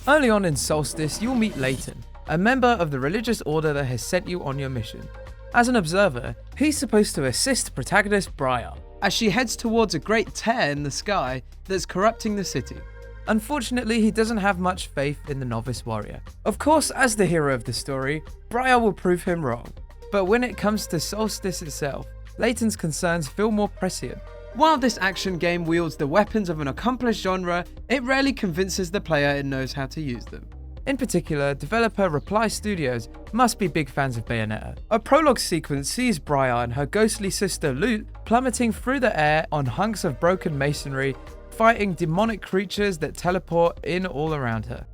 Early on in Solstice, you'll meet Layton, a member of the religious order that has sent you on your mission. As an observer, he's supposed to assist protagonist Briar as she heads towards a great tear in the sky that's corrupting the city. Unfortunately, he doesn't have much faith in the novice warrior. Of course, as the hero of the story, Briar will prove him wrong. But when it comes to Solstice itself, Layton's concerns feel more prescient. While this action game wields the weapons of an accomplished genre, it rarely convinces the player it knows how to use them. In particular, developer Reply Studios must be big fans of Bayonetta. A prologue sequence sees Briar and her ghostly sister Lute plummeting through the air on hunks of broken masonry, fighting demonic creatures that teleport in all around her.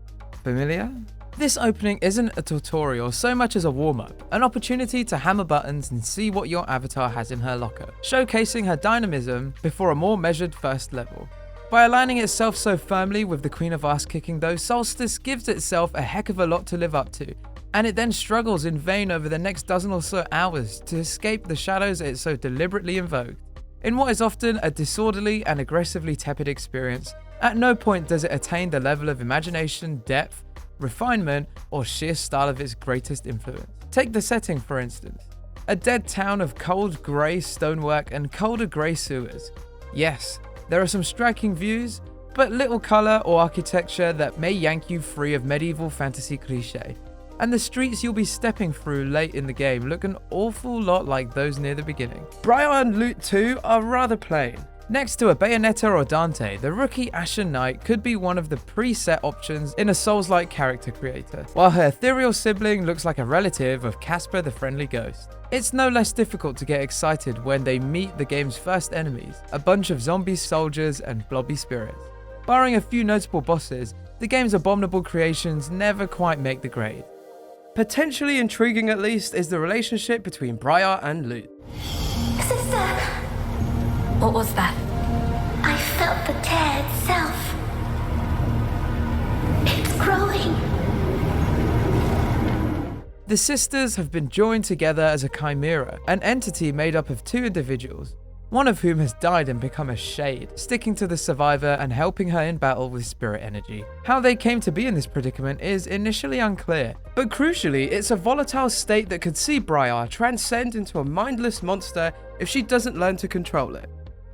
Familiar? This opening isn't a tutorial so much as a warm-up, an opportunity to hammer buttons and see what your avatar has in her locker, showcasing her dynamism before a more measured first level. By aligning itself so firmly with the Queen of Ass-Kicking though, Solstice gives itself a heck of a lot to live up to, and it then struggles in vain over the next dozen or so hours to escape the shadows it so deliberately invoked. In what is often a disorderly and aggressively tepid experience, at no point does it attain the level of imagination, depth, refinement, or sheer style of its greatest influence. Take the setting for instance. A dead town of cold grey stonework and colder grey sewers. Yes, there are some striking views, but little colour or architecture that may yank you free of medieval fantasy cliché. And the streets you'll be stepping through late in the game look an awful lot like those near the beginning. Briar and Lute 2 are rather plain. Next to a Bayonetta or Dante, the rookie Ashen Knight could be one of the preset options in a Souls-like character creator, while her ethereal sibling looks like a relative of Casper the Friendly Ghost. It's no less difficult to get excited when they meet the game's first enemies, a bunch of zombie soldiers and blobby spirits. Barring a few notable bosses, the game's abominable creations never quite make the grade. Potentially intriguing at least is the relationship between Briar and Lute. Sister! What was that? I felt the tear itself. It's growing. The sisters have been joined together as a chimera, an entity made up of two individuals, one of whom has died and become a shade, sticking to the survivor and helping her in battle with spirit energy. How they came to be in this predicament is initially unclear, but crucially, it's a volatile state that could see Briar transcend into a mindless monster if she doesn't learn to control it.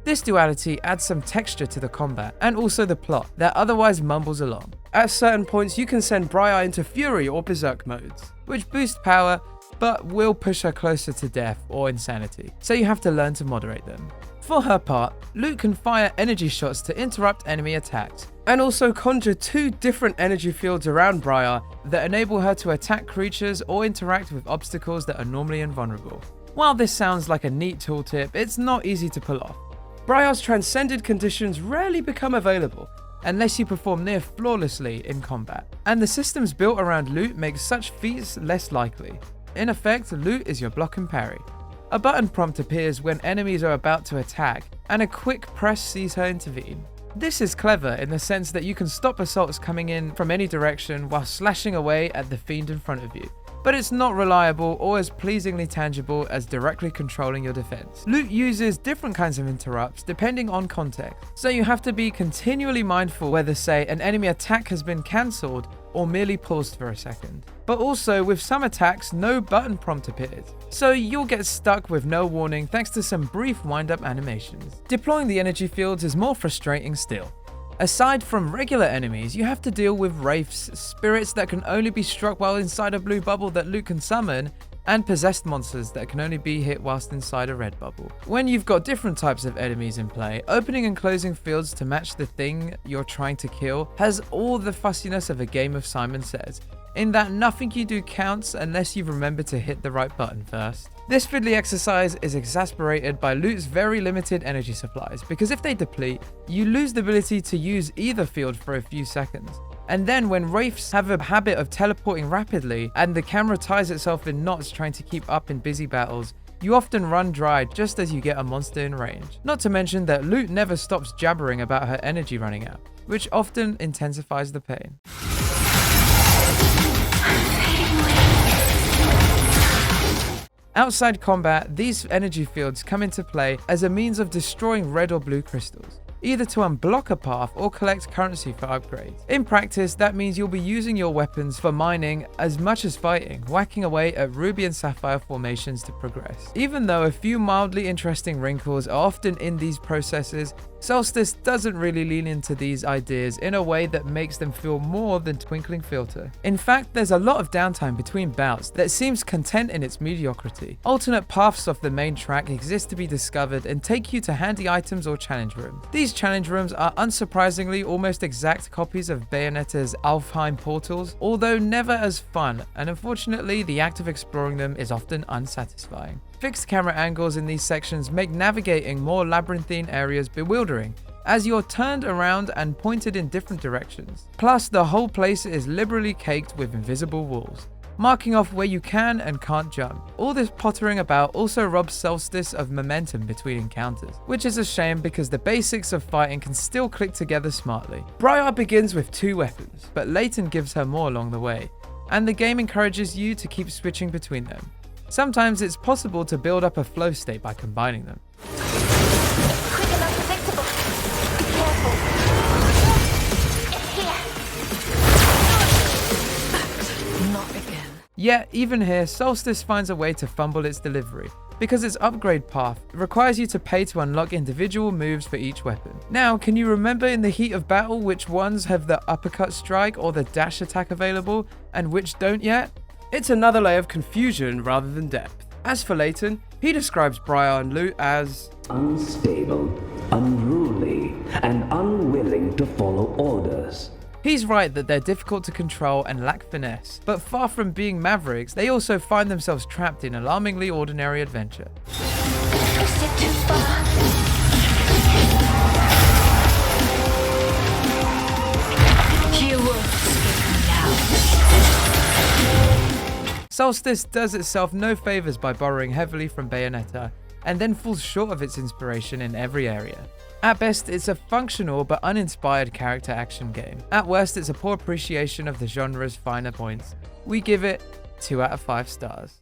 This duality adds some texture to the combat, and also the plot, that otherwise mumbles along. At certain points, you can send Briar into Fury or Berserk modes, which boost power, but will push her closer to death or insanity, so you have to learn to moderate them. For her part, Lute can fire energy shots to interrupt enemy attacks, and also conjure two different energy fields around Briar that enable her to attack creatures or interact with obstacles that are normally invulnerable. While this sounds like a neat tooltip, it's not easy to pull off. Briar's transcended conditions rarely become available, unless you perform near flawlessly in combat, and the systems built around Lute make such feats less likely. In effect, Lute is your block and parry. A button prompt appears when enemies are about to attack, and a quick press sees her intervene. This is clever in the sense that you can stop assaults coming in from any direction while slashing away at the fiend in front of you. But it's not reliable or as pleasingly tangible as directly controlling your defense. Lute uses different kinds of interrupts depending on context, so you have to be continually mindful whether, say, an enemy attack has been cancelled or merely paused for a second. But also, with some attacks, no button prompt appears, so you'll get stuck with no warning thanks to some brief wind-up animations. Deploying the energy fields is more frustrating still. Aside from regular enemies, you have to deal with wraiths, spirits that can only be struck while inside a blue bubble that Lute can summon, and possessed monsters that can only be hit whilst inside a red bubble. When you've got different types of enemies in play, opening and closing fields to match the thing you're trying to kill has all the fussiness of a game of Simon Says, in that nothing you do counts unless you remember to hit the right button first. This fiddly exercise is exasperated by Lute's very limited energy supplies, because if they deplete, you lose the ability to use either field for a few seconds. And then when wraiths have a habit of teleporting rapidly and the camera ties itself in knots trying to keep up in busy battles, you often run dry just as you get a monster in range. Not to mention that Lute never stops jabbering about her energy running out, which often intensifies the pain. Outside combat, these energy fields come into play as a means of destroying red or blue crystals. either to unblock a path or collect currency for upgrades. In practice, that means you'll be using your weapons for mining as much as fighting, whacking away at ruby and sapphire formations to progress. Even though a few mildly interesting wrinkles are often in these processes, Solstice doesn't really lean into these ideas in a way that makes them feel more than twinkling filter. In fact, there's a lot of downtime between bouts that seems content in its mediocrity. Alternate paths off the main track exist to be discovered and take you to handy items or challenge rooms. These challenge rooms are unsurprisingly almost exact copies of Bayonetta's Alfheim portals, although never as fun, and unfortunately the act of exploring them is often unsatisfying. Fixed camera angles in these sections make navigating more labyrinthine areas bewildering, as you're turned around and pointed in different directions. Plus, the whole place is liberally caked with invisible walls, marking off where you can and can't jump. All this pottering about also robs Solstice of momentum between encounters, which is a shame because the basics of fighting can still click together smartly. Briar begins with 2 weapons, but Layton gives her more along the way, and the game encourages you to keep switching between them. Sometimes it's possible to build up a flow state by combining them. Quick and unpredictable. Be careful. It's here. Not again. Yet, even here, Solstice finds a way to fumble its delivery, because its upgrade path requires you to pay to unlock individual moves for each weapon. Now, can you remember in the heat of battle which ones have the uppercut strike or the dash attack available, and which don't yet? It's another layer of confusion rather than depth. As for Layton, he describes Briar and Lute as unstable, unruly, and unwilling to follow orders. He's right that they're difficult to control and lack finesse, but far from being mavericks, they also find themselves trapped in alarmingly ordinary adventure. Is it too far? You will escape now. Solstice does itself no favors by borrowing heavily from Bayonetta, and then falls short of its inspiration in every area. At best, it's a functional but uninspired character action game. At worst, it's a poor appreciation of the genre's finer points. We give it 2 out of 5 stars.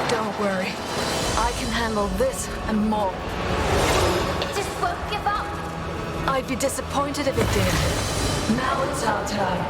Don't worry. I can handle this and more. It just won't give up. I'd be disappointed if it did. Now it's our turn.